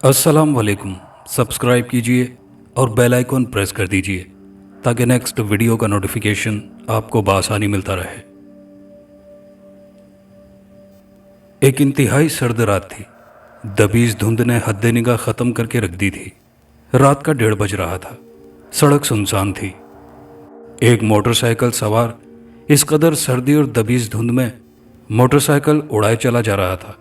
अस्सलाम वालेकुम। सब्सक्राइब कीजिए और बेल आइकॉन प्रेस कर दीजिए ताकि नेक्स्ट वीडियो का नोटिफिकेशन आपको बआसानी मिलता रहे। एक इंतहाई सर्द रात थी। दबीज धुंध ने हद निगाह ख़त्म करके रख दी थी। रात का 1:30 बज रहा था। सड़क सुनसान थी। एक मोटरसाइकिल सवार इस कदर सर्दी और दबीज धुंध में मोटरसाइकिल उड़ाए चला जा रहा था।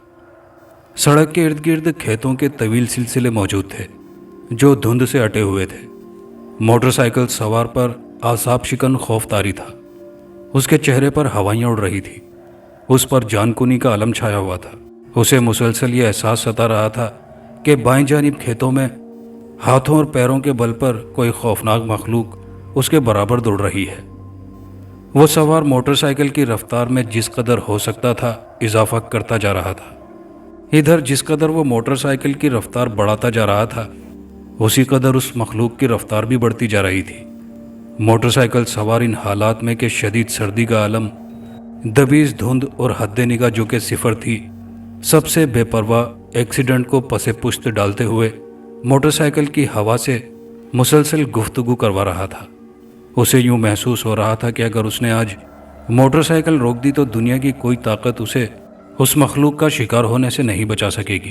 सड़क के इर्द गिर्द खेतों के तवील सिलसिले मौजूद थे जो धुंध से अटे हुए थे। मोटरसाइकिल सवार पर आसाब शिकन खौफ तारी था। उसके चेहरे पर हवाइयाँ उड़ रही थी। उस पर जानकुनी का अलम छाया हुआ था। उसे मुसलसल ये एहसास सता रहा था कि बाएं जानिब खेतों में हाथों और पैरों के बल पर कोई खौफनाक मखलूक उसके बराबर दौड़ रही है। वो सवार मोटरसाइकिल की रफ्तार में जिस कदर हो सकता था इजाफा करता जा रहा था। इधर जिस कदर वो मोटरसाइकिल की रफ्तार बढ़ाता जा रहा था उसी कदर उस मखलूक की रफ्तार भी बढ़ती जा रही थी। मोटरसाइकिल सवार इन हालात में कि शदीद सर्दी का आलम, दबीज धुंध और हद निगाह जो कि सिफर थी, सबसे बेपरवाह एक्सीडेंट को पसे पुश्त डालते हुए मोटरसाइकिल की हवा से मुसलसल गुफ्तगू करवा रहा था। उसे यूं महसूस हो रहा था कि अगर उसने आज मोटरसाइकिल रोक दी तो दुनिया की कोई ताकत उसे उस मखलूक का शिकार होने से नहीं बचा सकेगी।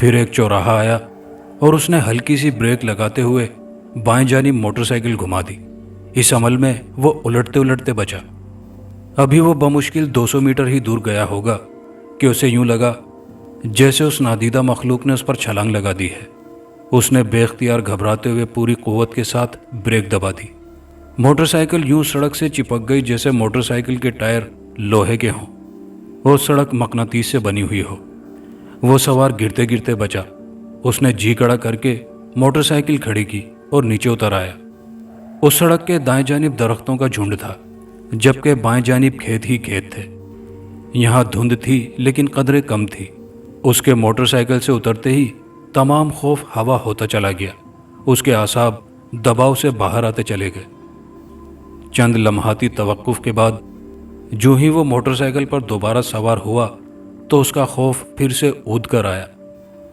फिर एक चौराहा आया और उसने हल्की सी ब्रेक लगाते हुए बाएं जानिब मोटरसाइकिल घुमा दी। इस अमल में वो उलटते उलटते बचा। अभी वो बमुश्किल 200 मीटर ही दूर गया होगा कि उसे यूं लगा जैसे उस नादीदा मखलूक ने उस पर छलांग लगा दी है। उसने बेख्तियार घबराते हुए पूरी कुव्वत के साथ ब्रेक दबा दी। मोटरसाइकिल यूं सड़क से चिपक गई जैसे मोटरसाइकिल के टायर लोहे के हों और सड़क मकनातीस से बनी हुई हो। वो सवार गिरते गिरते बचा। उसने जी कड़ा करके मोटरसाइकिल खड़ी की और नीचे उतर आया। उस सड़क के दाएं जानिब दरख्तों का झुंड था जबकि बाएं जानिब खेत ही खेत थे। यहाँ धुंध थी लेकिन कदरे कम थी। उसके मोटरसाइकिल से उतरते ही तमाम खौफ हवा होता चला गया। उसके आसाब दबाव से बाहर आते चले गए। चंद लम्हाती तवक्कुफ के बाद जो ही वो मोटरसाइकिल पर दोबारा सवार हुआ तो उसका खौफ फिर से ऊद कर आया।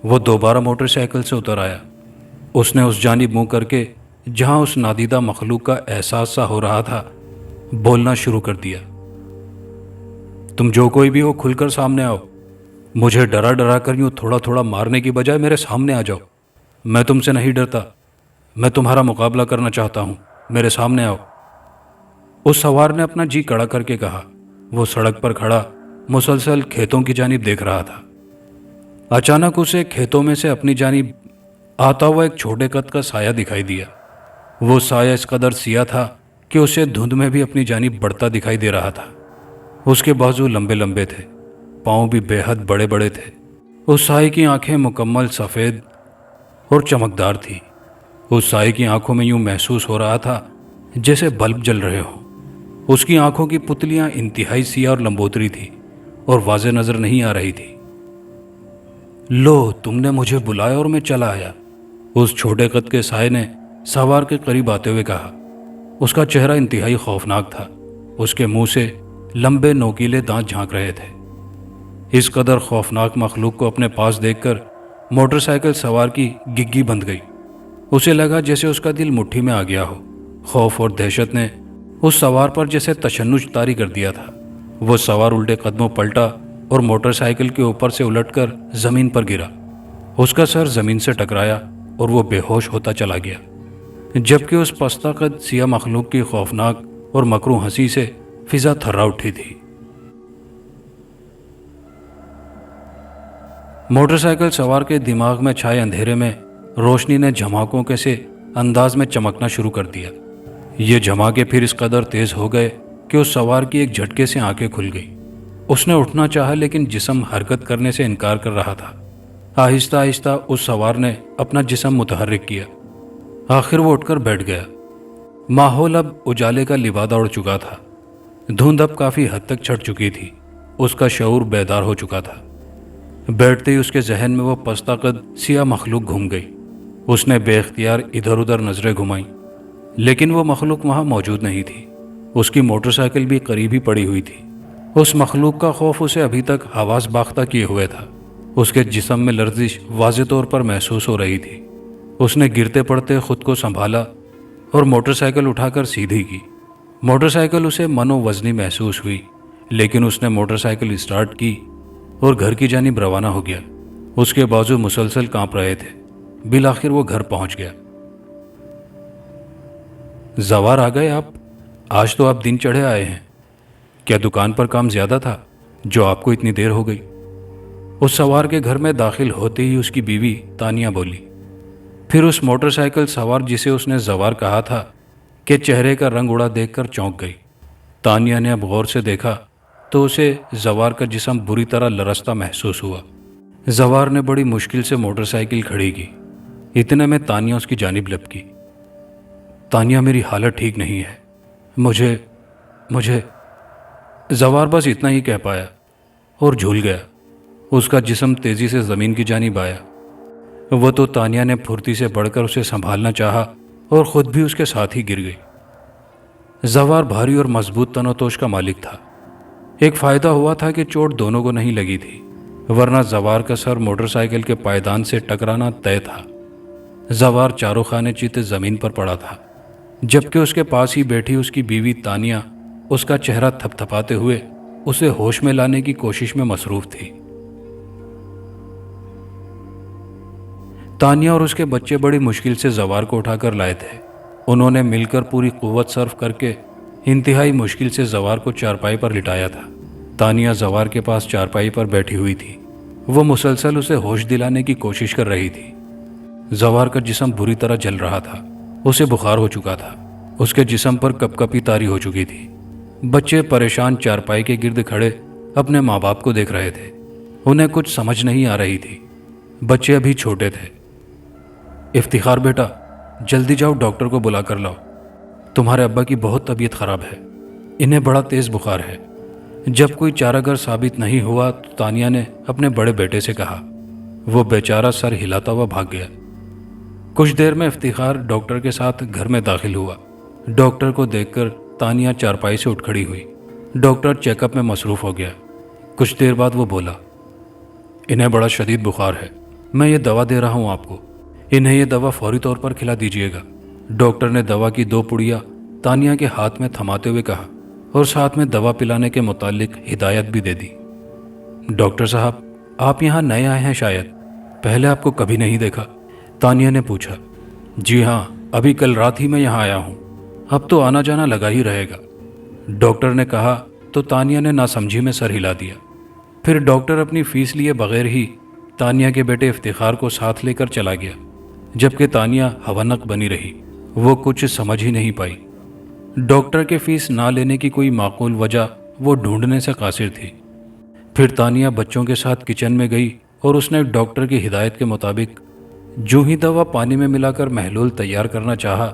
वो दोबारा मोटरसाइकिल से उतर आया। उसने उस जानिब मुंह करके जहां उस नादीदा मखलूक का एहसास सा हो रहा था बोलना शुरू कर दिया। तुम जो कोई भी हो खुलकर सामने आओ। मुझे डरा डरा कर यूं थोड़ा थोड़ा मारने की बजाय मेरे सामने आ जाओ। मैं तुमसे नहीं डरता। मैं तुम्हारा मुकाबला करना चाहता हूं। मेरे सामने आओ। उस सवार ने अपना जी कड़ा करके कहा। वो सड़क पर खड़ा मुसलसल खेतों की जानिब देख रहा था। अचानक उसे खेतों में से अपनी जानिब आता हुआ एक छोटे कद का साया दिखाई दिया। वो साया इस कदर सिया था कि उसे धुंध में भी अपनी जानिब बढ़ता दिखाई दे रहा था। उसके बाजू लंबे लंबे थे, पाँव भी बेहद बड़े बड़े थे। उस साए की आंखें मुकम्मल सफ़ेद और चमकदार थी। उस साए की आंखों में यूं महसूस हो रहा था जैसे बल्ब जल रहे हों। उसकी आंखों की पुतलियां इंतहाई सिया और लंबोतरी थी और वाज़े नजर नहीं आ रही थी। लो, तुमने मुझे बुलाया और मैं चला आया, उस छोटे कद के साए ने सवार के करीब आते हुए कहा। उसका चेहरा इंतहाई खौफनाक था। उसके मुंह से लंबे नोकीले दांत झांक रहे थे। इस कदर खौफनाक मखलूक को अपने पास देखकर मोटरसाइकिल सवार की गिग्गी बंध गई। उसे लगा जैसे उसका दिल मुट्ठी में आ गया हो। खौफ और दहशत ने उस सवार पर जैसे तशन्नुज तारी कर दिया था। वो सवार उल्टे कदमों पलटा और मोटरसाइकिल के ऊपर से उलटकर जमीन पर गिरा। उसका सर जमीन से टकराया और वो बेहोश होता चला गया, जबकि उस पस्ता कद सिया मखलूक की खौफनाक और मकरू हंसी से फिजा थर्रा उठी थी। मोटरसाइकिल सवार के दिमाग में छाए अंधेरे में रोशनी ने झमाकों के से अंदाज में चमकना शुरू कर दिया। ये झमाके फिर इस कदर तेज हो गए कि उस सवार की एक झटके से आंखें खुल गई। उसने उठना चाहा लेकिन जिस्म हरकत करने से इनकार कर रहा था। आहिस्ता आहिस्ता उस सवार ने अपना जिस्म मुतहर्रिक किया। आखिर वो उठकर बैठ गया। माहौल अब उजाले का लिबादा उड़ चुका था। धुंध अब काफ़ी हद तक छट चुकी थी। उसका शऊर बेदार हो चुका था। बैठते ही उसके जहन में वो पस्ता कद सिया मखलूक घूम गई। उसने बेख्तियार इधर उधर नजरें घुमाई लेकिन वो मखलूक वहाँ मौजूद नहीं थी। उसकी मोटरसाइकिल भी करीब ही पड़ी हुई थी। उस मखलूक का खौफ उसे अभी तक हवास बाख्ता किए हुए था। اس کے جسم میں لرزش واضح طور پر محسوس ہو رہی تھی۔ اس نے گرتے پڑتے خود کو سنبھالا اور موٹر سائیکل اٹھا کر سیدھی کی۔ موٹر سائیکل اسے منو وزنی محسوس ہوئی، لیکن اس نے موٹر سائیکل اسٹارٹ کی اور گھر کی جانب روانہ ہو گیا۔ اس کے بازو مسلسل کانپ رہے تھے۔ بالآخر وہ گھر پہنچ گیا۔ زوار آ گئے آپ؟ آج تو آپ دن چڑھے آئے ہیں۔ کیا دکان پر کام زیادہ تھا جو آپ کو اتنی دیر ہو گئی؟ اس سوار کے گھر میں داخل ہوتے ہی اس کی بیوی تانیہ بولی۔ پھر اس موٹر سائیکل سوار جسے اس نے زوار کہا تھا کہ چہرے کا رنگ اڑا دیکھ کر چونک گئی۔ تانیہ نے اب غور سے دیکھا تو اسے زوار کا جسم بری طرح لرزتا محسوس ہوا۔ زوار نے بڑی مشکل سے موٹر سائیکل کھڑی کی۔ اتنے میں تانیہ اس کی جانب لپکی۔ تانیہ میری حالت ٹھیک نہیں ہے، مجھے زوار بس اتنا ہی کہہ پایا اور جھول گیا۔ اس کا جسم تیزی سے زمین کی جانب آیا۔ وہ تو تانیہ نے پھرتی سے بڑھ کر اسے سنبھالنا چاہا اور خود بھی اس کے ساتھ ہی گر گئی۔ زوار بھاری اور مضبوط تن و توش کا مالک تھا۔ ایک فائدہ ہوا تھا کہ چوٹ دونوں کو نہیں لگی تھی، ورنہ زوار کا سر موٹر سائیکل کے پائیدان سے ٹکرانا طے تھا۔ زوار چاروں خانے چیتے زمین پر پڑا تھا، جبکہ اس کے پاس ہی بیٹھی اس کی بیوی تانیہ اس کا چہرہ تھپ تھپاتے ہوئے اسے ہوش میں لانے کی کوشش میں مصروف تھی۔ تانیہ اور اس کے بچے بڑی مشکل سے زوار کو اٹھا کر لائے تھے۔ انہوں نے مل کر پوری قوت صرف کر کے انتہائی مشکل سے زوار کو چارپائی پر لٹایا تھا۔ تانیہ زوار کے پاس چارپائی پر بیٹھی ہوئی تھی۔ وہ مسلسل اسے ہوش دلانے کی کوشش کر رہی تھی۔ زوار کا جسم بری طرح جل رہا تھا، اسے بخار ہو چکا تھا، اس کے جسم پر کپ کپی طاری ہو چکی تھی۔ بچے پریشان چارپائی کے گرد کھڑے اپنے ماں باپ کو دیکھ رہے تھے۔ انہیں کچھ سمجھ نہیں آ رہی تھی۔ بچے ابھی چھوٹے تھے۔ افتخار بیٹا، جلدی جاؤ ڈاکٹر کو بلا کر لاؤ، تمہارے ابا کی بہت طبیعت خراب ہے، انہیں بڑا تیز بخار ہے۔ جب کوئی چارہ گر ثابت نہیں ہوا تو تانیہ نے اپنے بڑے بیٹے سے کہا۔ وہ بیچارہ سر ہلاتا ہوا بھاگ گیا۔ کچھ دیر میں افتخار ڈاکٹر کے ساتھ گھر میں داخل ہوا۔ ڈاکٹر کو دیکھ کر تانیہ چارپائی سے اٹھ کھڑی ہوئی۔ ڈاکٹر چیک اپ میں مصروف ہو گیا۔ کچھ دیر بعد وہ بولا، انہیں بڑا شدید بخار ہے، میں یہ دوا دے رہا ہوں آپ کو، انہیں یہ دوا فوری طور پر کھلا دیجیے گا۔ ڈاکٹر نے دوا کی 2 پڑیاں تانیہ کے ہاتھ میں تھماتے ہوئے کہا اور ساتھ میں دوا پلانے کے متعلق ہدایت بھی دے دی۔ ڈاکٹر صاحب، آپ یہاں نئے آئے ہیں شاید، پہلے آپ کو کبھی نہیں دیکھا؟ تانیہ نے پوچھا۔ جی ہاں، ابھی کل رات ہی میں یہاں آیا ہوں، اب تو آنا جانا لگا ہی رہے گا، ڈاکٹر نے کہا تو تانیہ نے ناسمجھی میں سر ہلا دیا۔ پھر ڈاکٹر اپنی فیس لیے بغیر ہی تانیہ کے بیٹے افتخار کو ساتھ لے کر چلا گیا، جبکہ تانیہ ہونق بنی رہی۔ وہ کچھ سمجھ ہی نہیں پائی۔ ڈاکٹر کے فیس نہ لینے کی کوئی معقول وجہ وہ ڈھونڈنے سے قاصر تھی۔ پھر تانیہ بچوں کے ساتھ کچن میں گئی اور اس نے ڈاکٹر کی ہدایت کے مطابق جو ہی دوا پانی میں ملا کر محلول تیار کرنا چاہا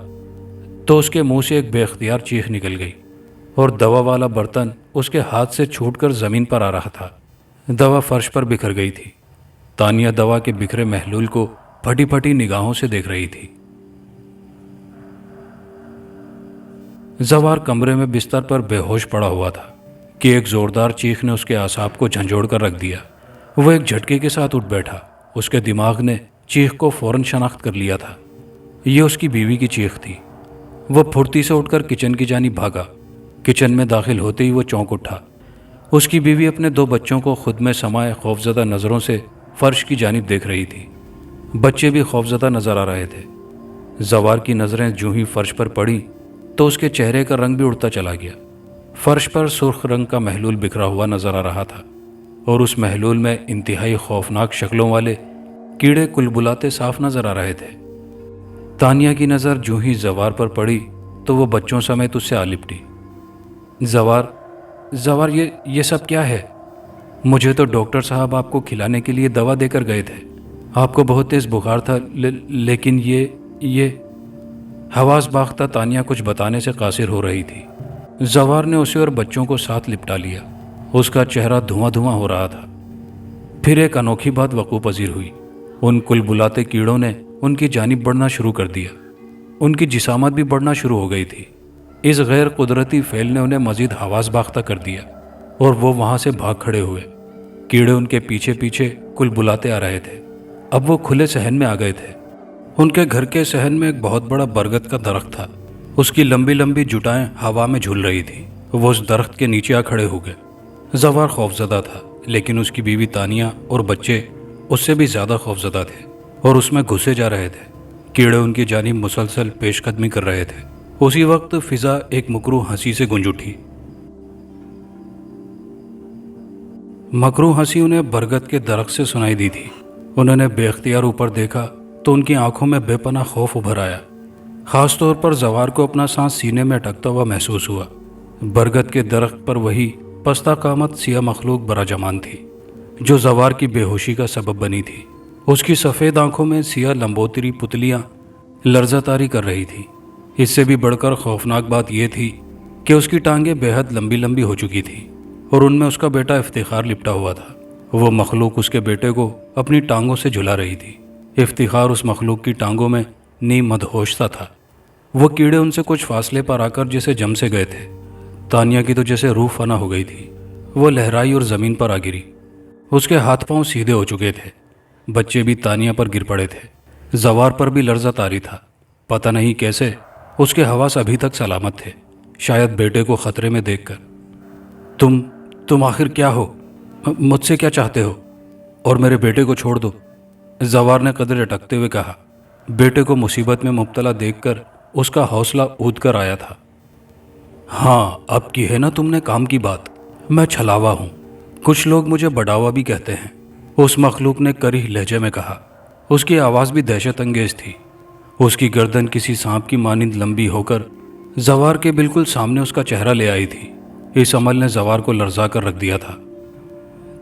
تو اس کے منہ سے ایک بے اختیار چیخ نکل گئی اور دوا والا برتن اس کے ہاتھ سے چھوٹ کر زمین پر آ رہا تھا۔ دوا فرش پر بکھر گئی تھی۔ تانیہ دوا کے بکھرے محلول کو پھٹی پھٹی نگاہوں سے دیکھ رہی تھی۔ زوار کمرے میں بستر پر بے ہوش پڑا ہوا تھا کہ ایک زوردار چیخ نے اس کے اعصاب کو جھنجھوڑ کر رکھ دیا۔ وہ ایک جھٹکے کے ساتھ اٹھ بیٹھا۔ اس کے دماغ نے چیخ کو فوراً شناخت کر لیا تھا۔ یہ اس کی بیوی کی چیخ تھی۔ وہ پھرتی سے اٹھ کر کچن کی جانب بھاگا۔ کچن میں داخل ہوتے ہی وہ چونک اٹھا۔ اس کی بیوی اپنے 2 بچوں کو خود میں سمائے خوفزدہ نظروں سے فرش کی جانب دیکھ رہی تھی۔ بچے بھی خوفزدہ نظر آ رہے تھے۔ زوار کی نظریں جو ہی فرش پر پڑیں تو اس کے چہرے کا رنگ بھی اڑتا چلا گیا۔ فرش پر سرخ رنگ کا محلول بکھرا ہوا نظر آ رہا تھا اور اس محلول میں انتہائی خوفناک شکلوں والے کیڑے کلبلاتے صاف نظر آ رہے تھے۔ تانیہ کی نظر جو ہی زوار پر پڑی تو وہ بچوں سمیت اس سے آ لپٹی۔ زوار یہ سب کیا ہے؟ مجھے تو ڈاکٹر صاحب آپ کو کھلانے کے لیے دوا دے کر گئے تھے، آپ کو بہت تیز بخار تھا، لیکن یہ حواس باختہ تانیہ کچھ بتانے سے قاصر ہو رہی تھی۔ زوار نے اسے اور بچوں کو ساتھ لپٹا لیا۔ اس کا چہرہ دھواں دھواں ہو رہا تھا۔ پھر ایک انوکھی بات وقوع پذیر ہوئی۔ ان کلبلاتے کیڑوں نے ان کی جانب بڑھنا شروع کر دیا۔ ان کی جسامت بھی بڑھنا شروع ہو گئی تھی۔ اس غیر قدرتی فعل نے انہیں مزید حواس باختہ کر دیا اور وہ وہاں سے بھاگ کھڑے ہوئے۔ کیڑے ان کے پیچھے پیچھے कुल बुलाते आ रहे थे। अब वो खुले सहन में आ गए थे। उनके घर के सहन में एक बहुत बड़ा बरगद का दरख्त था। उसकी लंबी लंबी जुटाएं हवा में झूल रही थी। वो उस दरख्त के नीचे आ खड़े हो गए। जवार खौफजदा था, लेकिन उसकी बीवी तानिया और बच्चे उससे भी ज्यादा खौफजदा थे और उसमें घुसे जा रहे थे। कीड़े उनकी जानिब मुसलसल पेशकदमी कर रहे थे। उसी वक्त फिजा एक मुकरू हंसी से गूंज उठी। मकरू हंसी उन्हें बरगद के दरख्त से सुनाई दी थी। उन्होंने बेख्तियार ऊपर देखा तो उनकी आंखों में बेपनाह खौफ उभर आया। खास तौर पर जवार को अपना सांस सीने में अटकता हुआ महसूस हुआ। बरगद के दरख्त पर वही पस्ता कामत सिया मखलूक बराजमान थी जो जवार की बेहोशी का सबब बनी थी। उसकी सफ़ेद आंखों में सिया लंबोतरी पुतलियां लर्जातारी कर रही थी। इससे भी बढ़कर खौफनाक बात यह थी कि उसकी टांगें बेहद लंबी लंबी हो चुकी थी और उनमें उसका बेटा इफ्तिखार लिपटा हुआ था। वो मखलूक उसके बेटे को अपनी टांगों से झुला रही थी। इफ्तिखार उस मखलूक की टांगों में नीम मदहोश सा था। वो कीड़े उनसे कुछ फासले पर आकर जैसे जम से गए थे। तानिया की तो जैसे रूह फना हो गई थी। वो लहराई और ज़मीन पर आ गिरी। उसके हाथ पांव सीधे हो चुके थे। बच्चे भी तानिया पर गिर पड़े थे। जवार पर भी लर्जा तारी था। पता नहीं कैसे उसके हवास अभी तक सलामत थे, शायद बेटे को खतरे में देखकर। तुम आखिर क्या हो? मुझसे क्या चाहते हो? और मेरे बेटे को छोड़ दो, जवार ने कदर अटकते हुए कहा। बेटे को मुसीबत में मुब्तला देखकर उसका हौसला ऊद कर आया था। हाँ, अब की है ना तुमने काम की बात। मैं छलावा हूँ, कुछ लोग मुझे बड़ावा भी कहते हैं, उस मखलूक ने करीह लहजे में कहा। उसकी आवाज़ भी दहशत अंगेज थी। उसकी गर्दन किसी सांप की मानिंद लंबी होकर जवार के बिल्कुल सामने उसका चेहरा ले आई थी। इस अमल ने जवार को लर्जा कर रख दिया था।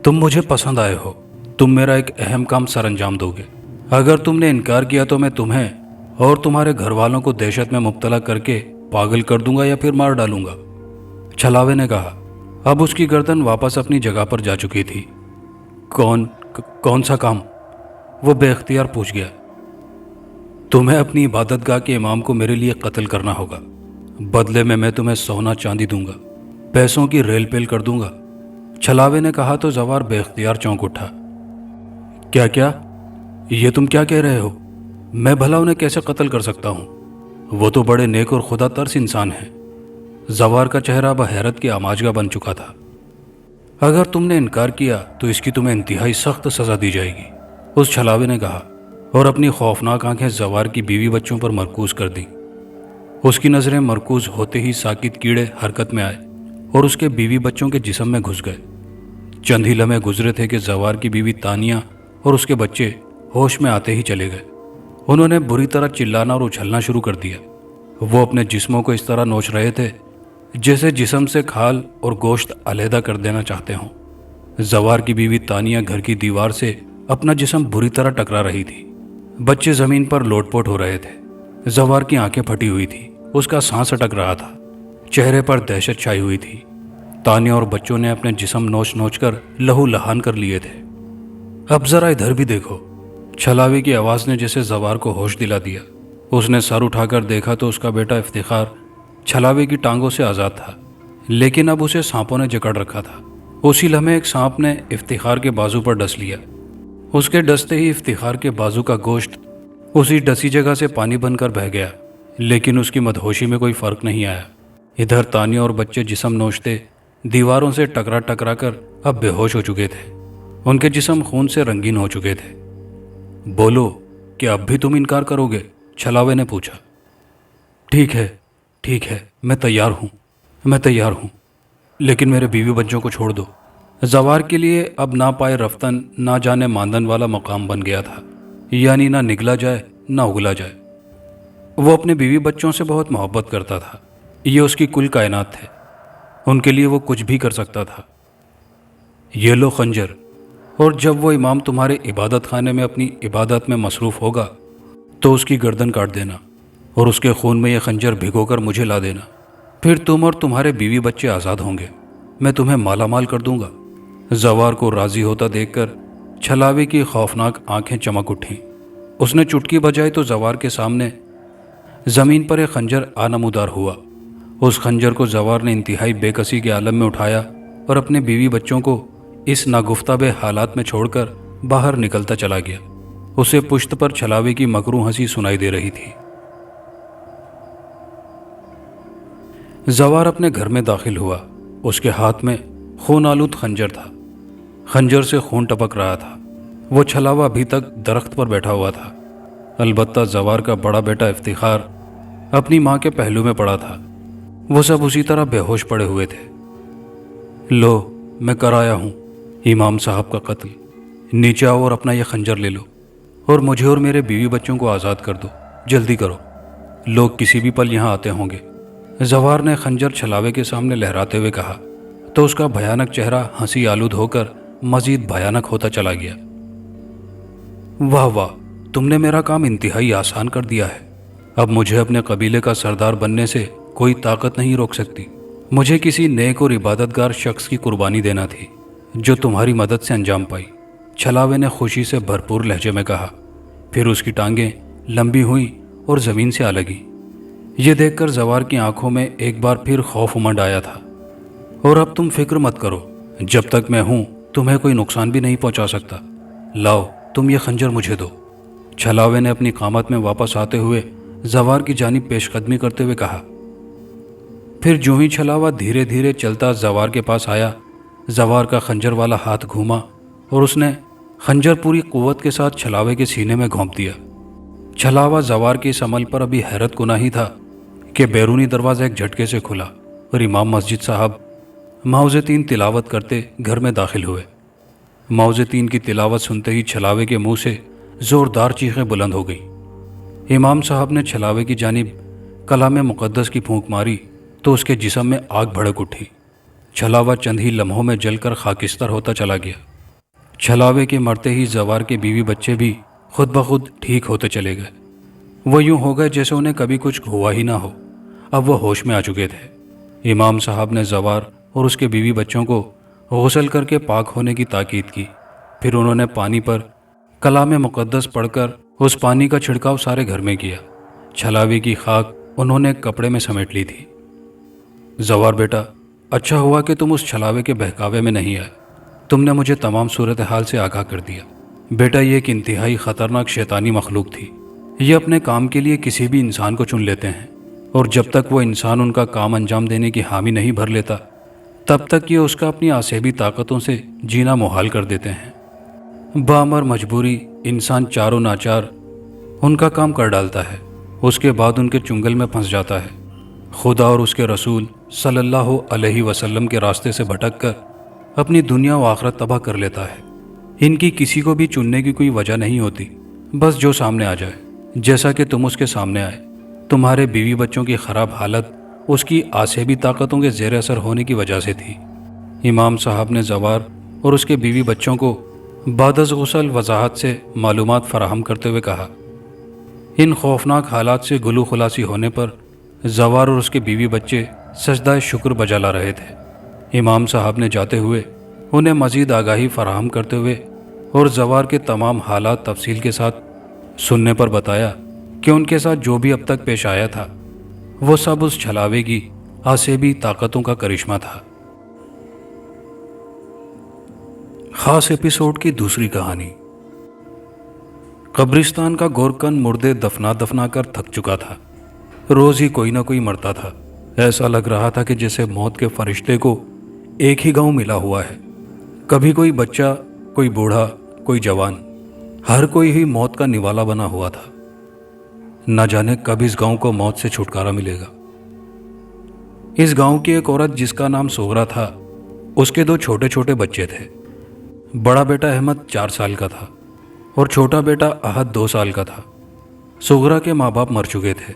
तुम मुझे पसंद आए हो, तुम मेरा एक अहम काम सर अंजाम दोगे। अगर तुमने इनकार किया तो मैं तुम्हें और तुम्हारे घर वालों को दहशत में मुब्तला करके पागल कर दूंगा या फिर मार डालूंगा, छलावे ने कहा। अब उसकी गर्दन वापस अपनी जगह पर जा चुकी थी। कौन सा काम? वो बेख्तियार पूछ गया। तुम्हें अपनी इबादतगाह के इमाम को मेरे लिए कत्ल करना होगा। बदले में मैं तुम्हें सोना चांदी दूंगा, पैसों की रेल पेल कर दूंगा, छलावे ने कहा तो जवार बेख्तियार चौंक उठा। क्या ये तुम क्या कह रहे हो? मैं भला उन्हें कैसे कत्ल कर सकता हूँ? वो तो बड़े नेक और खुदा तरस इंसान हैं। जवार का चेहरा अब हैरत की आमाजगा बन चुका था। अगर तुमने इनकार किया तो इसकी तुम्हें इंतहाई सख्त सजा दी जाएगी, उस छलावे ने कहा और अपनी खौफनाक आंखें जवार की बीवी बच्चों पर मरकूज कर दी। उसकी नज़रें मरकूज होते ही साकित कीड़े हरकत में आए और उसके बीवी बच्चों के जिस्म में घुस गए। चंद ही लम्हे गुजरे थे कि जवार की बीवी तानिया और उसके बच्चे होश में आते ही चले गए। उन्होंने बुरी तरह चिल्लाना और उछलना शुरू कर दिया। वो अपने जिस्मों को इस तरह नोच रहे थे जैसे जिस्म से खाल और गोश्त अलहदा कर देना चाहते हों। जवार की बीवी तानिया घर की दीवार से अपना जिस्म बुरी तरह टकरा रही थी। बच्चे ज़मीन पर लोटपोट हो रहे थे। जवार की आंखें फटी हुई थी, उसका सांस अटक रहा था, चेहरे पर दहशत छाई हुई थी। तानिया और बच्चों ने अपने जिस्म नोच नोच कर लहू लहान कर लिए थे। अब जरा इधर भी देखो, छलावे की आवाज़ ने जैसे जवार को होश दिला दिया। उसने सर उठाकर देखा तो उसका बेटा इफ्तिखार छलावे की टांगों से आज़ाद था, लेकिन अब उसे सांपों ने जकड़ रखा था। उसी लम्हे एक सांप ने इफ्तिखार के बाजू पर डस लिया। उसके डसते ही इफ्तिखार के बाजू का गोश्त उसी डसी जगह से पानी बनकर बह गया, लेकिन उसकी मदहोशी में कोई फ़र्क नहीं आया। इधर तानिया और बच्चे जिस्म नोचते दीवारों से टकरा टकरा कर अब बेहोश हो चुके थे। उनके जिस्म खून से रंगीन हो चुके थे। बोलो, क्या अब भी तुम इनकार करोगे? छलावे ने पूछा। ठीक है, मैं तैयार हूँ, लेकिन मेरे बीवी बच्चों को छोड़ दो। जवार के लिए अब ना पाए रफ्तन ना जाने मानदन वाला मकाम बन गया था, यानी ना निगला जाए ना उगला जाए। वो अपने बीवी बच्चों से बहुत मोहब्बत करता था। ये उसकी कुल कायनात थे। उनके लिए वो कुछ भी कर सकता था। ये लो खंजर, और जब वो इमाम तुम्हारे इबादत खाने में अपनी इबादत में मसरूफ़ होगा तो उसकी गर्दन काट देना और उसके खून में यह खंजर भिगोकर मुझे ला देना। फिर तुम और तुम्हारे बीवी बच्चे आज़ाद होंगे। मैं तुम्हें माला माल कर दूंगा। जवार को राज़ी होता देखकर छलावे की खौफनाक आंखें चमक उठीं। उसने चुटकी बजाई तो जवार के सामने ज़मीन पर एक खंजर आनमूदार हुआ। उस खंजर को जवार ने इंतहाई बेकसी के आलम में उठाया और अपने बीवी बच्चों को इस नागुफ्ताबे हालात में छोड़कर باہر نکلتا چلا گیا۔ اسے پشت پر چھلاوے کی مکرو ہنسی سنائی دے رہی تھی۔ زوار اپنے گھر میں داخل ہوا۔ اس کے ہاتھ میں خون آلود خنجر تھا۔ خنجر سے خون ٹپک رہا تھا۔ وہ چھلاوا ابھی تک درخت پر بیٹھا ہوا تھا۔ البتہ زوار کا بڑا بیٹا افتخار اپنی ماں کے پہلو میں پڑا تھا۔ وہ سب اسی طرح بے ہوش پڑے ہوئے تھے۔ لو، میں کر آیا ہوں امام صاحب کا قتل۔ نیچے آؤ اور اپنا یہ خنجر لے لو، اور مجھے اور میرے بیوی بچوں کو آزاد کر دو۔ جلدی کرو، لوگ کسی بھی پل یہاں آتے ہوں گے۔ زوار نے خنجر چھلاوے کے سامنے لہراتے ہوئے کہا تو اس کا بھیانک چہرہ ہنسی آلود ہو کر مزید بھیانک ہوتا چلا گیا۔ واہ واہ، تم نے میرا کام انتہائی آسان کر دیا ہے۔ اب مجھے اپنے قبیلے کا سردار بننے سے کوئی طاقت نہیں روک سکتی۔ مجھے کسی نیک اور عبادتگار شخص کی قربانی دینا تھی جو تمہاری مدد سے انجام پائی، چھلاوے نے خوشی سے بھرپور لہجے میں کہا۔ پھر اس کی ٹانگیں لمبی ہوئیں اور زمین سے آ لگیں۔ یہ دیکھ کر زوار کی آنکھوں میں ایک بار پھر خوف امنڈ آیا تھا۔ اور اب تم فکر مت کرو، جب تک میں ہوں تمہیں کوئی نقصان بھی نہیں پہنچا سکتا۔ لاؤ، تم یہ خنجر مجھے دو۔ چھلاوے نے اپنی قامت میں واپس آتے ہوئے زوار کی جانب پیش قدمی کرتے ہوئے کہا۔ پھر جو ہی چھلاوا دھیرے دھیرے چلتا زوار کے پاس آیا، زوار کا خنجر والا ہاتھ گھوما اور اس نے خنجر پوری قوت کے ساتھ چھلاوے کے سینے میں گھونپ دیا۔ چھلاوا زوار کے اس عمل پر ابھی حیرت گنا ہی تھا کہ بیرونی دروازہ ایک جھٹکے سے کھلا اور امام مسجد صاحب معوذتین تلاوت کرتے گھر میں داخل ہوئے۔ معوذتین کی تلاوت سنتے ہی چھلاوے کے منہ سے زوردار چیخیں بلند ہو گئیں۔ امام صاحب نے چھلاوے کی جانب کلام مقدس کی پھونک ماری تو اس کے جسم میں آگ بھڑک اٹھی۔ چھلاوا چند ہی لمحوں میں جل کر خاکستر ہوتا چلا گیا۔ چھلاوے کے مرتے ہی زوار کے بیوی بچے بھی خود بخود ٹھیک ہوتے چلے گئے۔ وہ یوں ہو گئے جیسے انہیں کبھی کچھ ہوا ہی نہ ہو۔ اب وہ ہوش میں آ چکے تھے۔ امام صاحب نے زوار اور اس کے بیوی بچوں کو غسل کر کے پاک ہونے کی تاکید کی۔ پھر انہوں نے پانی پر کلام مقدس پڑھ کر اس پانی کا چھڑکاؤ سارے گھر میں کیا۔ چھلاوے کی خاک انہوں نے کپڑے میں سمیٹ لی تھی۔ زوار بیٹا، اچھا ہوا کہ تم اس چھلاوے کے بہکاوے میں نہیں آئے۔ تم نے مجھے تمام صورتحال سے آگاہ کر دیا۔ بیٹا، یہ ایک انتہائی خطرناک شیطانی مخلوق تھی۔ یہ اپنے کام کے لیے کسی بھی انسان کو چن لیتے ہیں، اور جب تک وہ انسان ان کا کام انجام دینے کی حامی نہیں بھر لیتا، تب تک یہ اس کا اپنی آسیبی طاقتوں سے جینا محال کر دیتے ہیں۔ بامر مجبوری انسان چاروں ناچار ان کا کام کر ڈالتا ہے، اس کے بعد ان کے چنگل میں پھنس جاتا ہے۔ خدا اور اس کے رسول صلی اللہ علیہ وسلم کے راستے سے بھٹک کر اپنی دنیا و آخرت تباہ کر لیتا ہے۔ ان کی کسی کو بھی چننے کی کوئی وجہ نہیں ہوتی، بس جو سامنے آ جائے، جیسا کہ تم اس کے سامنے آئے۔ تمہارے بیوی بچوں کی خراب حالت اس کی آسیبی طاقتوں کے زیر اثر ہونے کی وجہ سے تھی۔ امام صاحب نے زوار اور اس کے بیوی بچوں کو بعد از غسل وضاحت سے معلومات فراہم کرتے ہوئے کہا۔ ان خوفناک حالات سے گلو خلاصی ہونے پر زوار اور اس کے بیوی بچے سجدہ شکر بجا لا رہے تھے۔ امام صاحب نے جاتے ہوئے انہیں مزید آگاہی فراہم کرتے ہوئے اور زوار کے تمام حالات تفصیل کے ساتھ سننے پر بتایا کہ ان کے ساتھ جو بھی اب تک پیش آیا تھا وہ سب اس چھلاوے کی آسیبی طاقتوں کا کرشمہ تھا۔ خاص ایپیسوڈ کی دوسری کہانی۔ قبرستان کا گورکن مردے دفنا دفنا کر تھک چکا تھا۔ روز ہی کوئی نہ کوئی مرتا تھا۔ ایسا لگ رہا تھا کہ جیسے موت کے فرشتے کو ایک ہی گاؤں ملا ہوا ہے۔ کبھی کوئی بچہ، کوئی بوڑھا، کوئی جوان، ہر کوئی ہی موت کا نوالا بنا ہوا تھا۔ نہ جانے کب اس گاؤں کو موت سے چھٹکارا ملے گا۔ اس گاؤں کی ایک عورت جس کا نام سغرا تھا، اس کے 2 چھوٹے چھوٹے بچے تھے۔ بڑا بیٹا احمد 4 سال کا تھا اور چھوٹا بیٹا احد 2 سال کا تھا۔ سغرا کے ماں باپ مر چکے تھے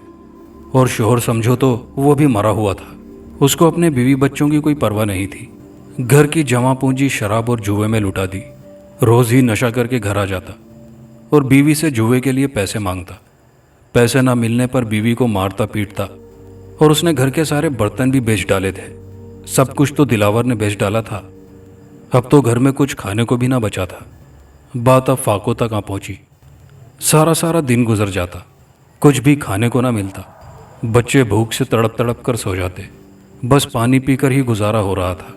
اور شوہر سمجھو تو وہ بھی مرا ہوا تھا۔ اس کو اپنے بیوی بچوں کی کوئی پرواہ نہیں تھی۔ گھر کی جمع پونجی شراب اور جوئے میں لٹا دی۔ روز ہی نشہ کر کے گھر آ جاتا اور بیوی سے جوئے کے لیے پیسے مانگتا۔ پیسے نہ ملنے پر بیوی کو مارتا پیٹتا، اور اس نے گھر کے سارے برتن بھی بیچ ڈالے تھے۔ سب کچھ تو دلاور نے بیچ ڈالا تھا۔ اب تو گھر میں کچھ کھانے کو بھی نہ بچا تھا۔ بات اب فاقوں تک آ پہنچی۔ سارا دن گزر جاتا، کچھ بھی کھانے کو نہ ملتا۔ بچے بھوک سے تڑپ تڑپ کر سو جاتے۔ بس پانی پی کر ہی گزارا ہو رہا تھا۔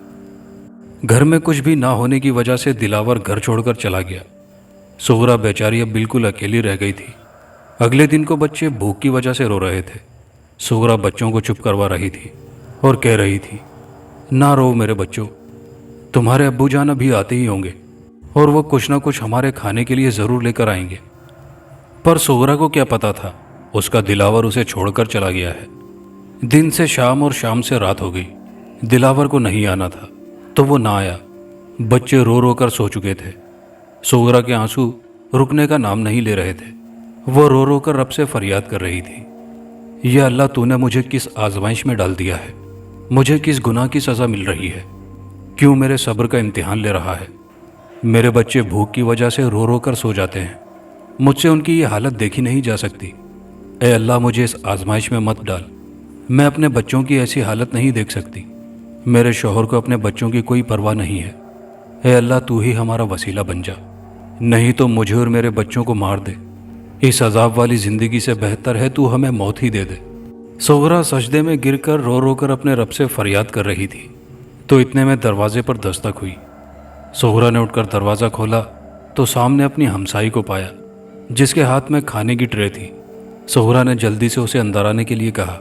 گھر میں کچھ بھی نہ ہونے کی وجہ سے دلاور گھر چھوڑ کر چلا گیا۔ सुगरा बेचारी अब बिल्कुल अकेली रह गई थी। अगले दिन को बच्चे भूख की वजह से रो रहे थे। सुगरा बच्चों को चुप करवा रही थी और कह रही थी, ना रो मेरे बच्चों, तुम्हारे अब्बू जान अभी आते ही होंगे और वो कुछ ना कुछ हमारे खाने के लिए ज़रूर लेकर आएंगे। पर सुगरा को क्या पता था, उसका दिलावर उसे छोड़कर चला गया है। दिन से शाम और शाम से रात हो गई। दिलावर को नहीं आना था तो वो ना आया। बच्चे रो रो कर सो चुके थे। सुगरा के आंसू रुकने का नाम नहीं ले रहे थे। वो रो रो कर रब से फरियाद कर रही थी, या अल्लाह तूने मुझे किस आजमाइश में डाल दिया है, मुझे किस गुनाह की सज़ा मिल रही है, क्यों मेरे सब्र का इम्तिहान ले रहा है। मेरे बच्चे भूख की वजह से रो रो कर सो जाते हैं, मुझसे उनकी ये हालत देखी नहीं जा सकती। ए अल्लाह मुझे इस आजमाइश में मत डाल, मैं अपने बच्चों की ऐसी हालत नहीं देख सकती। मेरे शौहर को अपने बच्चों की कोई परवाह नहीं है। ए अल्लाह तू ही हमारा वसीला बन जा, नहीं तो मुझे और मेरे बच्चों को मार दे। इस अजाब वाली ज़िंदगी से बेहतर है तू हमें मौत ही दे दे। सुगरा सजदे में गिरकर रो रो कर अपने रब से फरियाद कर रही थी, तो इतने में दरवाजे पर दस्तक हुई। सुगरा ने उठकर दरवाज़ा खोला तो सामने अपनी हमसाई को पाया, जिसके हाथ में खाने की ट्रे थी। सुगरा ने जल्दी से उसे अंदर आने के लिए कहा।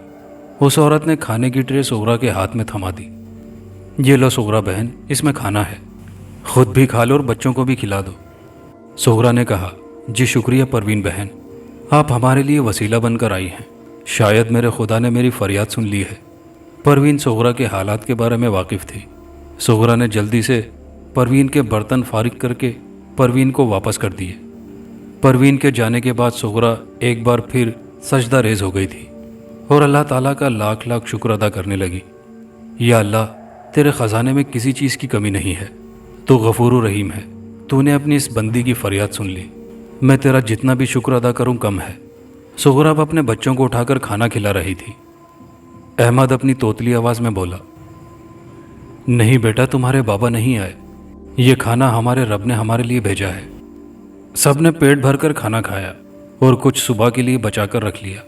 उस औरत ने खाने की ट्रे सुगरा के हाथ में थमा दी। ये लो सुगरा बहन, इसमें खाना है, खुद भी खा लो और बच्चों को भी खिला दो। सुगरा ने कहा, जी शुक्रिया परवीन बहन, आप हमारे लिए वसीला बनकर आई हैं। शायद मेरे खुदा ने मेरी फरियाद सुन ली है। परवीन सुगरा के हालात के बारे में वाकिफ़ थी। सुगरा ने जल्दी से परवीन के बर्तन फारिग करके परवीन को वापस कर दिए। परवीन के जाने के बाद सुगरा एक बार फिर सजदा रेज हो गई थी और अल्लाह ताला का लाख लाख शुक्र अदा करने लगी। या अल्लाह, तेरे ख़जाने में किसी चीज़ की कमी नहीं है, तू गफूर रहीम है। तूने अपनी इस बंदी की फरियाद सुन ली, मैं तेरा जितना भी शुक्र अदा करूं कम है। सुगरा अब अपने बच्चों को उठाकर खाना खिला रही थी। अहमद अपनी तोतली आवाज़ में बोला, नहीं बेटा, तुम्हारे बाबा नहीं आए, ये खाना हमारे रब ने हमारे लिए भेजा है। सब ने पेट भरकर खाना खाया और कुछ सुबह के लिए बचा कर रख लिया।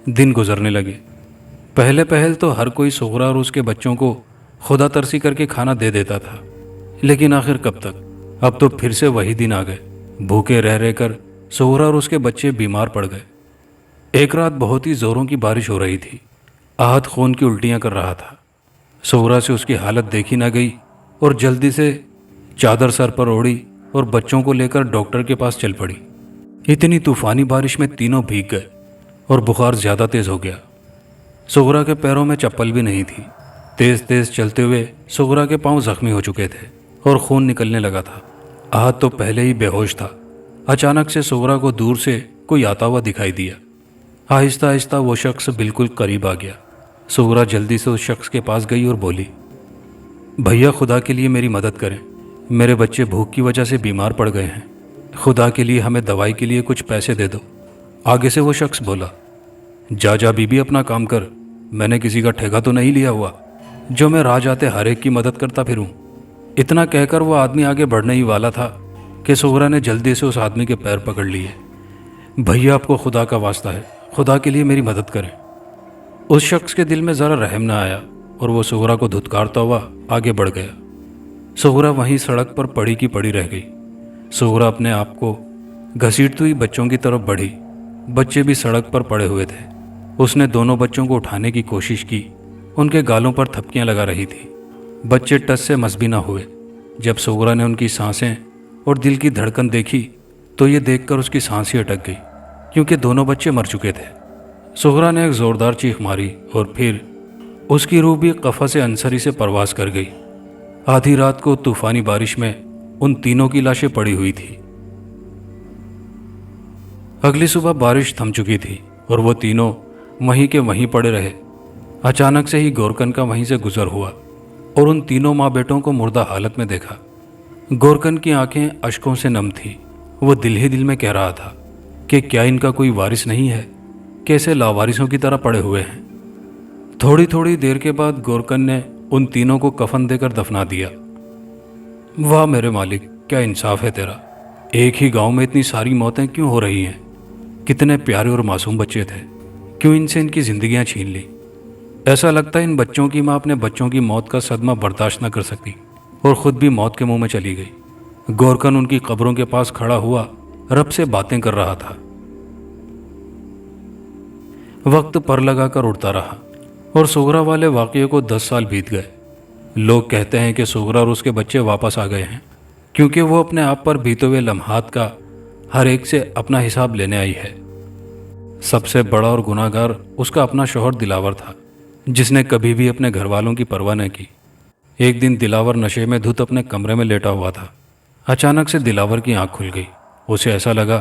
दिन गुजरने लगे। पहले पहल तो हर कोई सुगरा और उसके बच्चों को खुदा तरसी करके खाना दे देता था, लेकिन आखिर कब तक। अब तो फिर से वही दिन आ गए। भूखे रह रह कर सुगरा और उसके बच्चे बीमार पड़ गए। एक रात बहुत ही ज़ोरों की बारिश हो रही थी। आहत खून की उल्टियाँ कर रहा था। सुगरा से उसकी हालत देखी ना गई और जल्दी से चादर सर पर ओढ़ी और बच्चों को लेकर डॉक्टर के पास चल पड़ी। इतनी तूफानी बारिश में तीनों भीग गए और बुखार ज़्यादा तेज़ हो गया। सुगरा के पैरों में चप्पल भी नहीं थी। तेज़ तेज़ चलते हुए सुगरा के पांव जख्मी हो चुके थे और खून निकलने लगा था। आहत तो पहले ही बेहोश था। अचानक से सुगरा को दूर से कोई आता हुआ दिखाई दिया। आहिस्ता आहिस्ता वो शख्स बिल्कुल करीब आ गया। सुगरा जल्दी से उस शख्स के पास गई और बोली, भैया खुदा के लिए मेरी मदद करें, मेरे बच्चे भूख की वजह से बीमार पड़ गए हैं, खुदा के लिए हमें दवाई के लिए कुछ पैसे दे दो। आगे से वो शख्स बोला, जा जा बीबी अपना काम कर, मैंने किसी का ठेका तो नहीं लिया हुआ जो मैं राह जाते हर एक की मदद करता फिरूं। इतना कहकर वो आदमी आगे बढ़ने ही वाला था कि सुगरा ने जल्दी से उस आदमी के पैर पकड़ लिए। भैया आपको खुदा का वास्ता है, खुदा के लिए मेरी मदद करें। उस शख्स के दिल में ज़रा रहम न आया और वो सुगरा को धुतकारता हुआ आगे बढ़ गया। सुगरा वहीं सड़क पर पड़ी की पड़ी रह गई। सुगरा अपने आप को घसीटती हुई बच्चों की तरफ बढ़ी। बच्चे भी सड़क पर पड़े हुए थे। उसने दोनों बच्चों को उठाने की कोशिश की, उनके गालों पर थपकियां लगा रही थी। बच्चे टस से मस भी न हुए। जब सुगरा ने उनकी सांसें और दिल की धड़कन देखी तो ये देखकर उसकी सांस ही अटक गई, क्योंकि दोनों बच्चे मर चुके थे। सुगरा ने एक ज़ोरदार चीख मारी और फिर उसकी रूह भी कफ़स अंसरी से परवास कर गई। आधी रात को तूफानी बारिश में उन तीनों की लाशें पड़ी हुई थी। अगली सुबह बारिश थम चुकी थी और वो तीनों वहीं के वहीं पड़े रहे। अचानक से ही गोरकन का वहीं से गुजर हुआ और उन तीनों माँ बेटों को मुर्दा हालत में देखा। गोरकन की आंखें अश्कों से नम थी। वो दिल ही दिल में कह रहा था कि क्या इनका कोई वारिस नहीं है, कैसे लावारिसों की तरह पड़े हुए हैं। थोड़ी थोड़ी देर के बाद गोरकन ने उन तीनों को कफन देकर दफना दिया। वाह मेरे मालिक, क्या इंसाफ है तेरा, एक ही गांव में इतनी सारी मौतें क्यों हो रही हैं। कितने प्यारे और मासूम बच्चे थे, क्यों इनसे इनकी जिंदगियां छीन ली। ऐसा लगता है इन बच्चों की माँ अपने बच्चों की मौत का सदमा बर्दाश्त न कर सकती और ख़ुद भी मौत के मुंह में चली गई। गोरकन उनकी कब्रों के पास खड़ा हुआ रब से बातें कर रहा था। वक्त पर लगाकर उड़ता रहा और सोगरा वाले वाकये को 10 साल बीत गए। लोग कहते हैं कि सोगरा और उसके बच्चे वापस आ गए हैं क्योंकि वो अपने आप पर बीते हुए लम्हात का हर एक से अपना हिसाब लेने आई है। सबसे बड़ा और गुनाहगार उसका अपना शौहर दिलावर था, जिसने कभी भी अपने घर वालों की परवाह न की। एक दिन दिलावर नशे में धुत अपने कमरे में लेटा हुआ था। अचानक से दिलावर की आंख खुल गई। उसे ऐसा लगा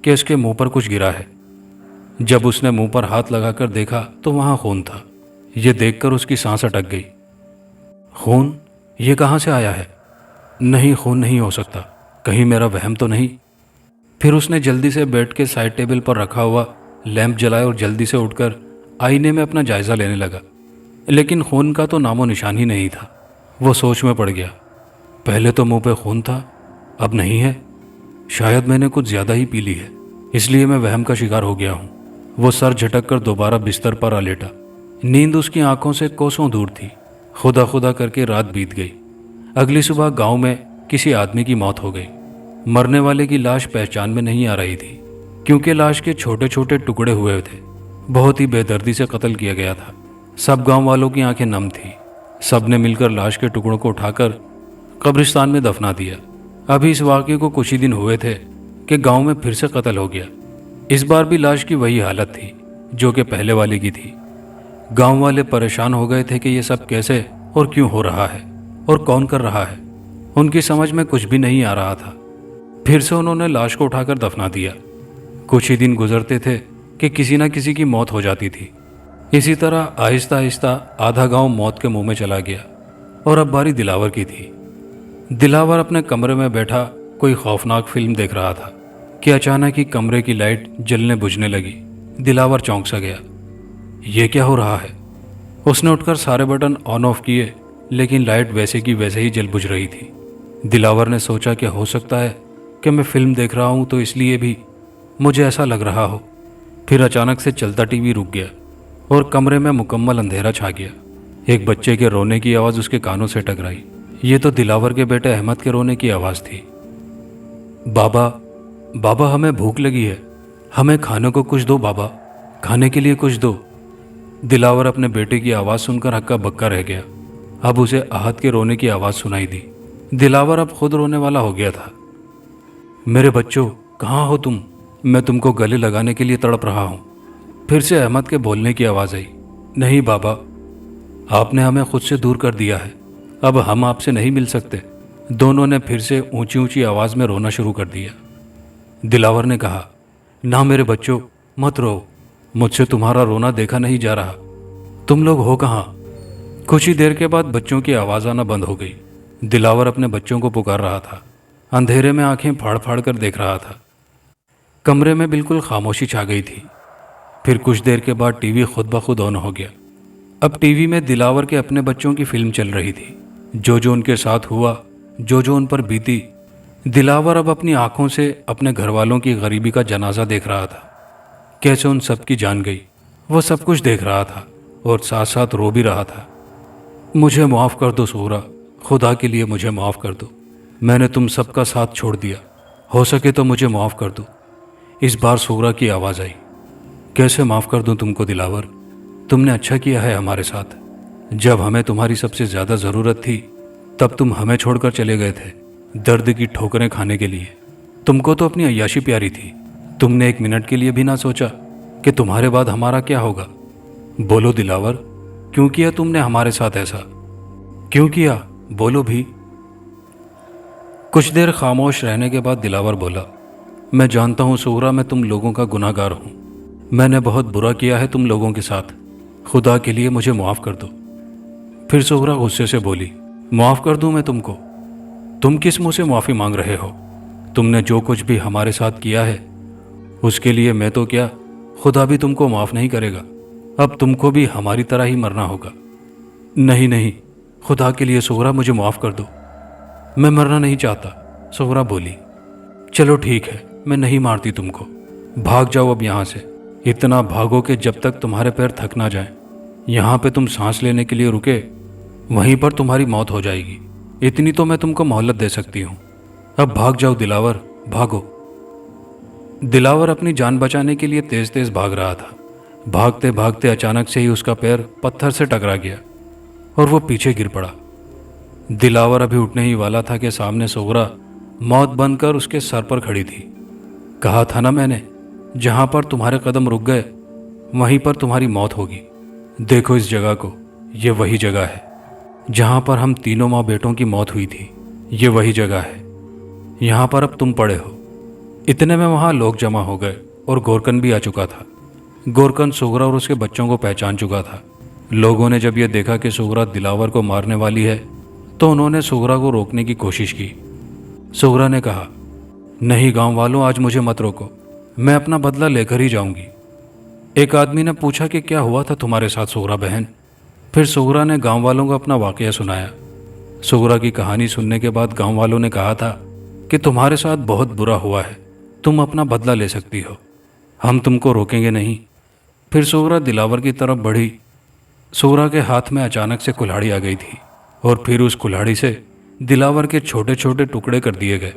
कि उसके मुंह पर कुछ गिरा है। जब उसने मुंह पर हाथ लगाकर देखा तो वहां खून था। यह देखकर उसकी सांस अटक गई। खून? ये कहाँ से आया है? नहीं, खून नहीं हो सकता। कहीं मेरा वहम तो नहीं? फिर उसने जल्दी से बेड के साइड टेबल पर रखा हुआ लैंप जलाया और जल्दी से उठकर आईने में अपना जायजा लेने लगा। लेकिन खून का तो नामो निशान ही नहीं था। वो सोच में पड़ गया। पहले तो मुंह पे खून था, अब नहीं है। शायद मैंने कुछ ज्यादा ही पी ली है, इसलिए मैं वहम का शिकार हो गया हूं। वो सर झटक कर दोबारा बिस्तर पर आ लेटा। नींद उसकी आंखों से कोसों दूर थी। खुदा खुदा करके रात बीत गई। अगली सुबह गांव में किसी आदमी की मौत हो गई। मरने वाले की लाश पहचान में नहीं आ रही थी क्योंकि लाश के छोटे छोटे टुकड़े हुए थे। बहुत ही बेदर्दी से कत्ल किया गया था। सब गांव वालों की आंखें नम थी। सब ने मिलकर लाश के टुकड़ों को उठाकर कब्रिस्तान में दफना दिया। अभी इस वाक़ये को कुछ ही दिन हुए थे कि गांव में फिर से कत्ल हो गया। इस बार भी लाश की वही हालत थी जो कि पहले वाले की थी। गांव वाले परेशान हो गए थे कि ये सब कैसे और क्यों हो रहा है और कौन कर रहा है। उनकी समझ में कुछ भी नहीं आ रहा था। फिर से उन्होंने लाश को उठाकर दफना दिया। कुछ ही दिन गुजरते थे कि किसी न किसी की मौत हो जाती थी। इसी तरह आहिस्ता आहिस्ता आधा गांव मौत के मुंह में चला गया और अब बारी दिलावर की थी। दिलावर अपने कमरे में बैठा कोई खौफनाक फिल्म देख रहा था कि अचानक ही कमरे की लाइट जलने बुझने लगी। दिलावर चौंक सा गया। ये क्या हो रहा है? उसने उठकर सारे बटन ऑन ऑफ किए, लेकिन लाइट वैसे की वैसे ही जल बुझ रही थी। दिलावर ने सोचा कि हो सकता है कि मैं फिल्म देख रहा हूं तो इसलिए भी मुझे ऐसा लग रहा हो। फिर अचानक से चलता टीवी रुक गया और कमरे में मुकम्मल अंधेरा छा गया। एक बच्चे के रोने की आवाज़ उसके कानों से टकराई। ये तो दिलावर के बेटे अहमद के रोने की आवाज़ थी। बाबा, बाबा, हमें भूख लगी है। हमें खाने को कुछ दो बाबा, खाने के लिए कुछ दो। दिलावर अपने बेटे की आवाज़ सुनकर हक्का बक्का रह गया। अब उसे आहत के रोने की आवाज़ सुनाई दी। दिलावर अब खुद रोने वाला हो गया था। मेरे बच्चों, कहाँ हो तुम? मैं तुमको गले लगाने के लिए तड़प रहा हूँ। फिर से अहमद के बोलने की आवाज़ आई। नहीं बाबा, आपने हमें खुद से दूर कर दिया है। अब हम आपसे नहीं मिल सकते। दोनों ने फिर से ऊंची ऊंची आवाज़ में रोना शुरू कर दिया। दिलावर ने कहा, ना मेरे बच्चों, मत रो। मुझसे तुम्हारा रोना देखा नहीं जा रहा। तुम लोग हो कहाँ? कुछ ही देर के बाद बच्चों की आवाज़ आना बंद हो गई। दिलावर अपने बच्चों को पुकार रहा था। अंधेरे में आंखें फाड़ फाड़ कर देख रहा था। कमरे में बिल्कुल खामोशी छा गई थी। फिर कुछ देर के बाद टीवी खुद ब खुद ऑन हो गया। अब टीवी में दिलावर के अपने बच्चों की फिल्म चल रही थी। जो जो उनके साथ हुआ, जो जो उन पर बीती, दिलावर अब अपनी आंखों से अपने घर वालों की गरीबी का जनाजा देख रहा था। कैसे उन सब की जान गई, वो सब कुछ देख रहा था और साथ साथ रो भी रहा था। मुझे माफ़ कर दो सोहरा, खुदा के लिए मुझे माफ़ कर दो। मैंने तुम सबका साथ छोड़ दिया। हो सके तो मुझे माफ़ कर दो। इस बार सोहरा की आवाज़ आई। कैसे माफ़ कर दूं तुमको दिलावर? तुमने अच्छा किया है हमारे साथ। जब हमें तुम्हारी सबसे ज़्यादा ज़रूरत थी तब तुम हमें छोड़कर चले गए थे, दर्द की ठोकरें खाने के लिए। तुमको तो अपनी अय्याशी प्यारी थी। तुमने एक मिनट के लिए भी ना सोचा कि तुम्हारे बाद हमारा क्या होगा। बोलो दिलावर, क्यों किया तुमने हमारे साथ ऐसा? क्यों किया? बोलो भी। कुछ देर खामोश रहने के बाद दिलावर बोला, मैं जानता हूँ सोहरा, मैं तुम लोगों का गुनाहगार हूँ। मैंने बहुत बुरा किया है तुम लोगों के साथ। खुदा के लिए मुझे माफ़ कर दो। फिर सोहरा गुस्से से बोली, माफ़ कर दूं मैं तुमको? तुम किस मुंह से माफ़ी मांग रहे हो? तुमने जो कुछ भी हमारे साथ किया है उसके लिए मैं तो क्या, खुदा भी तुमको माफ़ नहीं करेगा। अब तुमको भी हमारी तरह ही मरना होगा। नहीं नहीं, खुदा के लिए सोहरा मुझे माफ़ कर दो। मैं मरना नहीं चाहता, सोहरा बोली। चलो ठीक है, मैं नहीं मारती तुमको। भाग जाओ अब यहाँ से। इतना भागो कि जब तक तुम्हारे पैर थक ना जाएं। यहाँ पे तुम सांस लेने के लिए रुके, वहीं पर तुम्हारी मौत हो जाएगी। इतनी तो मैं तुमको मोहलत दे सकती हूँ। अब भाग जाओ दिलावर, भागो। दिलावर अपनी जान बचाने के लिए तेज तेज भाग रहा था। भागते भागते अचानक से ही उसका पैर पत्थर से टकरा गया और वो पीछे गिर पड़ा। दिलावर अभी उठने ही वाला था कि सामने सोगरा मौत बनकर उसके सर पर खड़ी थी। कहा था ना मैंने, जहां पर तुम्हारे कदम रुक गए वहीं पर तुम्हारी मौत होगी। देखो इस जगह को, ये वही जगह है जहां पर हम तीनों माँ बेटों की मौत हुई थी। ये वही जगह है, यहाँ पर अब तुम पड़े हो। इतने में वहाँ लोग जमा हो गए और गोरकन भी आ चुका था। गोरकन सोगरा और उसके बच्चों को पहचान चुका था। लोगों ने जब यह देखा कि सोगरा दिलावर को मारने वाली है तो उन्होंने सोगरा को रोकने की कोशिश की। सोगरा ने कहा, नहीं गांव वालों, आज मुझे मत रोको, मैं अपना बदला लेकर ही जाऊंगी। एक आदमी ने पूछा कि क्या हुआ था तुम्हारे साथ सोगरा बहन। फिर सोगरा ने गांव वालों को अपना वाकया सुनाया। सोगरा की कहानी सुनने के बाद गांव वालों ने कहा था कि तुम्हारे साथ बहुत बुरा हुआ है, तुम अपना बदला ले सकती हो, हम तुमको रोकेंगे नहीं। फिर सोगरा दिलावर की तरफ बढ़ी। सोगरा के हाथ में अचानक से कुल्हाड़ी आ गई थी और फिर उस कुल्हाड़ी से दिलावर के छोटे छोटे टुकड़े कर दिए गए।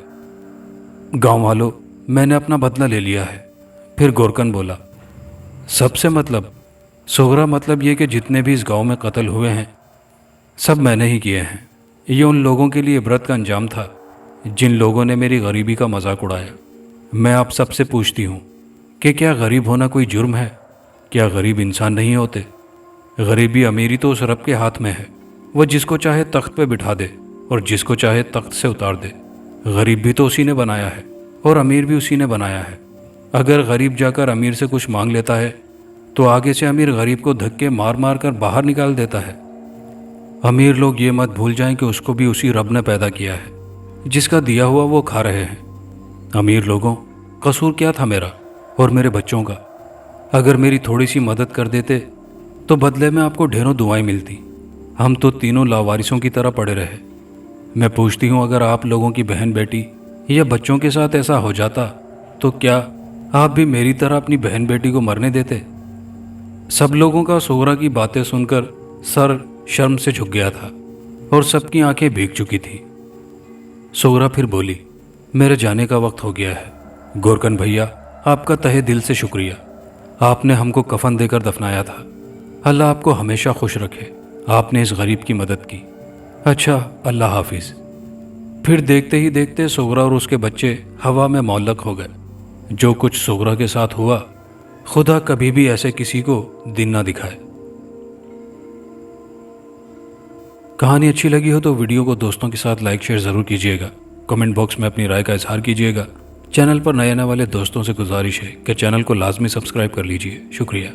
गांव वालों, मैंने अपना बदला ले लिया है। फिर गोरकन बोला, सबसे मतलब? सोगरा, मतलब ये कि जितने भी इस गांव में कत्ल हुए हैं सब मैंने ही किए हैं। ये उन लोगों के लिए व्रत का अंजाम था जिन लोगों ने मेरी गरीबी का मजाक उड़ाया। मैं आप सबसे पूछती हूँ कि क्या गरीब होना कोई जुर्म है? क्या गरीब इंसान नहीं होते? गरीबी अमीरी तो उस रब के हाथ में है, वह जिसको चाहे तख्त पे बिठा दे और जिसको चाहे तख्त से उतार दे। गरीब भी तो उसी ने बनाया है और अमीर भी उसी ने बनाया है। अगर गरीब जाकर अमीर से कुछ मांग लेता है तो आगे से अमीर गरीब को धक्के मार मार कर बाहर निकाल देता है। अमीर लोग ये मत भूल जाएं कि उसको भी उसी रब ने पैदा किया है, जिसका दिया हुआ वो खा रहे हैं। अमीर लोगों, कसूर क्या था मेरा और मेरे बच्चों का? अगर मेरी थोड़ी सी मदद कर देते तो बदले में आपको ढेरों दुआएं मिलती। हम तो तीनों लावारिसों की तरह पड़े रहे। मैं पूछती हूँ, अगर आप लोगों की बहन बेटी या बच्चों के साथ ऐसा हो जाता तो क्या आप भी मेरी तरह अपनी बहन बेटी को मरने देते? सब लोगों का सोगरा की बातें सुनकर सर शर्म से झुक गया था और सबकी आंखें भीग चुकी थी। सोगरा फिर बोली, मेरे जाने का वक्त हो गया है। गोरकन भैया, आपका तहे दिल से शुक्रिया। आपने हमको कफन देकर दफनाया था। अल्लाह आपको हमेशा खुश रखे। आपने इस गरीब की मदद की। अच्छा, अल्लाह हाफिज। फिर देखते ही देखते सोगरा और उसके बच्चे हवा में मौल्लक हो गए। जो कुछ सोगरा के साथ हुआ, खुदा कभी भी ऐसे किसी को दिन ना दिखाए। कहानी अच्छी लगी हो तो वीडियो को दोस्तों के साथ लाइक शेयर ज़रूर कीजिएगा। कमेंट बॉक्स में अपनी राय का इजहार कीजिएगा। चैनल पर नए आने वाले दोस्तों से गुजारिश है कि चैनल को लाजमी सब्सक्राइब कर लीजिए। शुक्रिया।